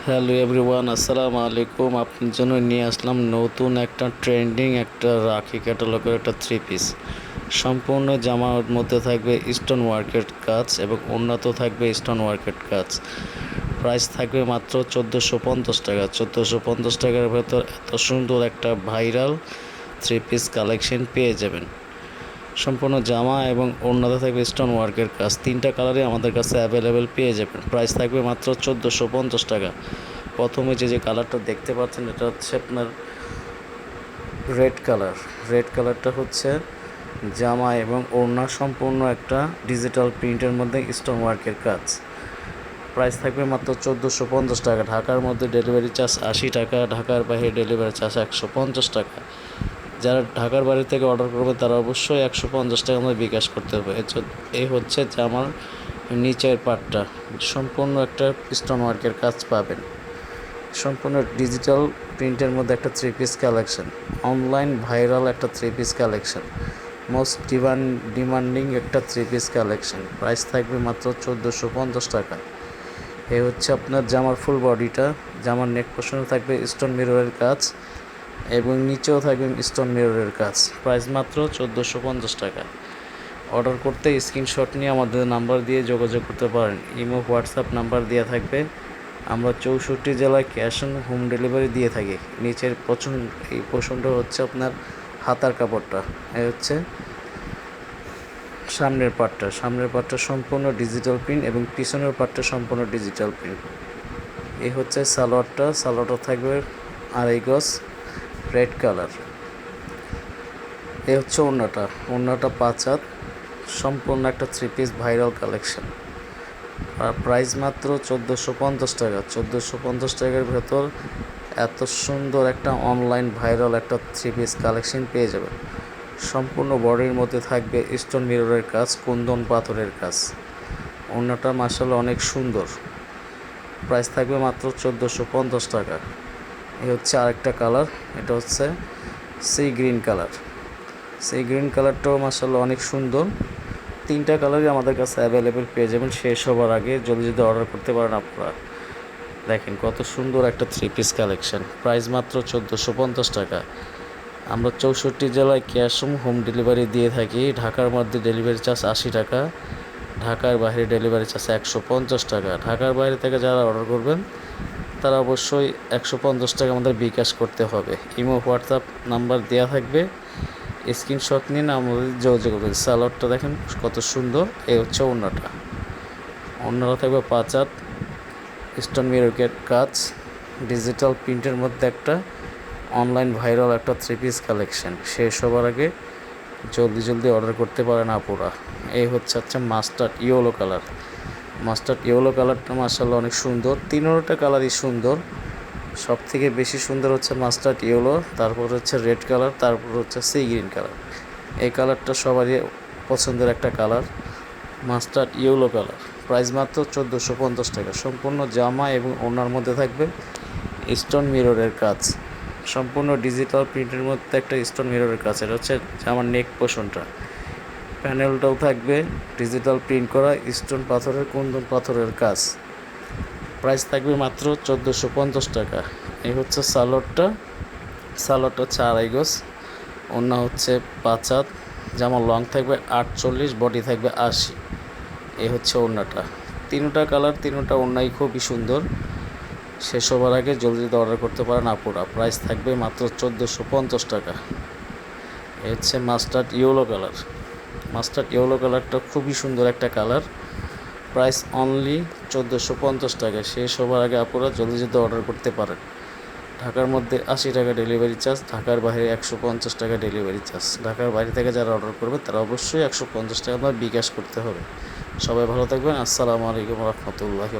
Hello everyone, আসসালামু আলাইকুম। আপনার জন্য নিয়ে আসলাম নতুন একটা ট্রেন্ডিং একটা রাখি ক্যাটালগের একটা থ্রি পিস। সম্পূর্ণ জামার মধ্যে থাকবে স্টোন ওয়ার্কের কাজ এবং উন্নত থাকবে স্টোন ওয়ার্কের কাজ। প্রাইস থাকবে মাত্র 1450 টাকা। 1450 টাকার ভেতর এত সুন্দর একটা ভাইরাল থ্রি পিস কালেকশন পেয়ে যাবেন। সম্পূর্ণ জামা এবং ওড়নাতে থাকবে স্টোন ওয়ার্কের কাজ। তিনটা কালারই আমাদের কাছে অ্যাভেলেবেল পেয়ে যাবেন। প্রাইস থাকবে মাত্র 1450 টাকা। প্রথমে যে কালারটা দেখতে পাচ্ছেন এটা হচ্ছে আপনার রেড কালার। রেড কালারটা হচ্ছে জামা এবং ওড়না সম্পূর্ণ একটা ডিজিটাল প্রিন্টের মধ্যে স্টোন ওয়ার্কের কাজ। প্রাইস থাকবে মাত্র 1450 টাকা। ঢাকার মধ্যে ডেলিভারি চার্জ 80 টাকা, ঢাকার বাইরে ডেলিভারি চার্জ 150 টাকা। যারা ঢাকার বাড়ি থেকে অর্ডার করবে তারা অবশ্যই 150 টাকা আমাদের বিকাশ করতে হবে। এই হচ্ছে জামার নিচের পার্টটা, সম্পূর্ণ একটা স্টোন ওয়ার্কের কাজ পাবেন। সম্পূর্ণ ডিজিটাল প্রিন্টের মধ্যে একটা three piece collection, online viral একটা three piece collection, most demanding একটা থ্রি পিস কালেকশন। প্রাইস থাকবে মাত্র 1450 টাকা। এই হচ্ছে আপনার জামার ফুল বডিটা। জামার নেক পোর্শনে থাকবে স্টোন মিররের কাজ এবং নিচেও থাকবে স্টোন মিররের কাজ। প্রাইস মাত্র 1450 টাকা। অর্ডার করতে স্ক্রিনশট নিয়ে আমাদের নাম্বার দিয়ে যোগাযোগ করতে পারেন। ইমো, হোয়াটসঅ্যাপ নাম্বার দেওয়া থাকবে। আমরা 64 জেলায় ক্যাশ অন হোম ডেলিভারি দিয়ে থাকি। নিচের এই পোর্শনটা হচ্ছে আপনার হাতার কাপড়টা। এই হচ্ছে সামনের পার্টটা সম্পূর্ণ ডিজিটাল প্রিন্ট এবং পিছনের পার্টটা সম্পূর্ণ ডিজিটাল প্রিন্ট। এই হচ্ছে সালোয়ারটা থাকবে 2.5 গজ রেড কালার। এই হচ্ছে ওড়নাটা 5 হাত, সম্পূর্ণ একটা থ্রি পিস ভাইরাল কালেকশন। আর প্রাইস মাত্র 1450 টাকা। 1450 টাকার ভেতর এত সুন্দর একটা অনলাইন ভাইরাল একটা থ্রি পিস কালেকশন পেয়ে যাবেন। সম্পূর্ণ বডির মধ্যে থাকবে স্টোন মিররের কাজ, কুন্দন পাথরের কাজ। ওড়নাটা মাশাআল্লাহ অনেক সুন্দর। প্রাইস থাকবে মাত্র 1450 টাকা। এই হচ্ছে আরেকটা কালার, এটা হচ্ছে সি গ্রিন কালারটাও মাশাআল্লাহ অনেক সুন্দর। তিনটা কালারই আমাদের কাছে অ্যাভেলেবেল পেয়ে যাবেন। শেষ হবার আগে জলদি অর্ডার করতে পারেন আপনারা। দেখেন কত সুন্দর একটা থ্রি পিস কালেকশন। প্রাইস মাত্র 1450 টাকা। আমরা 64 জেলায় ক্যাশ অন হোম ডেলিভারি দিয়ে থাকি। ঢাকার মধ্যে ডেলিভারি চার্জ 80 টাকা, ঢাকার বাইরে ডেলিভারি চার্জ 150 টাকা। ঢাকার বাইরে থেকে যারা অর্ডার করবেন তারা অবশ্যই 150 টাকা আমাদের বিকাশ করতে হবে। ইমো, হোয়াটসঅ্যাপ নাম্বার দেওয়া থাকবে। স্ক্রিনশট নিন, আমাদের যোগাযোগ করবেন। সালোয়ারটা দেখেন কত সুন্দর। এই হচ্ছে ওড়নাটা থাকবে 5 হাত, স্টোন মিররের কাজ, ডিজিটাল প্রিন্টের মধ্যে একটা অনলাইন ভাইরাল একটা থ্রি পিস কালেকশন। শেষ হবার আগে জলদি অর্ডার করতে পারেন আপুরা। এই হচ্ছে মাস্টার্ড ইয়েলো কালারটা মাশাআল্লাহ অনেক সুন্দর। তিনটা কালারই সুন্দর, সব থেকে বেশি সুন্দর হচ্ছে মাস্টার্ড ইয়েলো, তারপর হচ্ছে রেড কালার, তারপর হচ্ছে সি গ্রিন কালার। এই কালারটা সবারই পছন্দের একটা colour, mustard yellow colour. Price মাত্র 1450 টাকা। সম্পূর্ণ জামা এবং ওড়নার মধ্যে থাকবে স্টোন মিররের কাজ, সম্পূর্ণ ডিজিটাল প্রিন্টের মধ্যে একটা স্টোন মিররের কাজ। এটা হচ্ছে জামার নেক পোর্শনটা। প্যানেলটাও থাকবে ডিজিটাল প্রিন্ট করা স্টোন পাথরের, কুন্দন পাথরের কাজ। প্রাইস থাকবে মাত্র 1450 টাকা। এই হচ্ছে সালোয়ারটা হচ্ছে 2.5 গজ, ওড়না হচ্ছে 5 হাত, জামার লং থাকবে 48, বডি থাকবে 80। এই হচ্ছে ওড়নাটা। তিনটা কালার, তিনটা ওড়নাই খুবই সুন্দর। শেষ হবার আগে জলদি অর্ডার করতে পারেন আপুরা। প্রাইস থাকবে মাত্র 1450 টাকা। এই হচ্ছে মাস্টার্ড ইয়েলো কালারটা খুবই সুন্দর একটা কালার। প্রাইস অনলি 1450 টাকা। শেষ হবার আগে আপুরা জলদি অর্ডার করতে পারেন। ঢাকার মধ্যে 80 টাকা ডেলিভারি চার্জ, ঢাকার বাইরে 150 টাকা ডেলিভারি চার্জ। ঢাকার বাইরে থেকে যারা অর্ডার করবে তারা অবশ্যই 150 টাকা বিকাশ করতে হবে। সবাই ভালো থাকবেন। আসসালামু আলাইকুম রহমতুল্লাহি।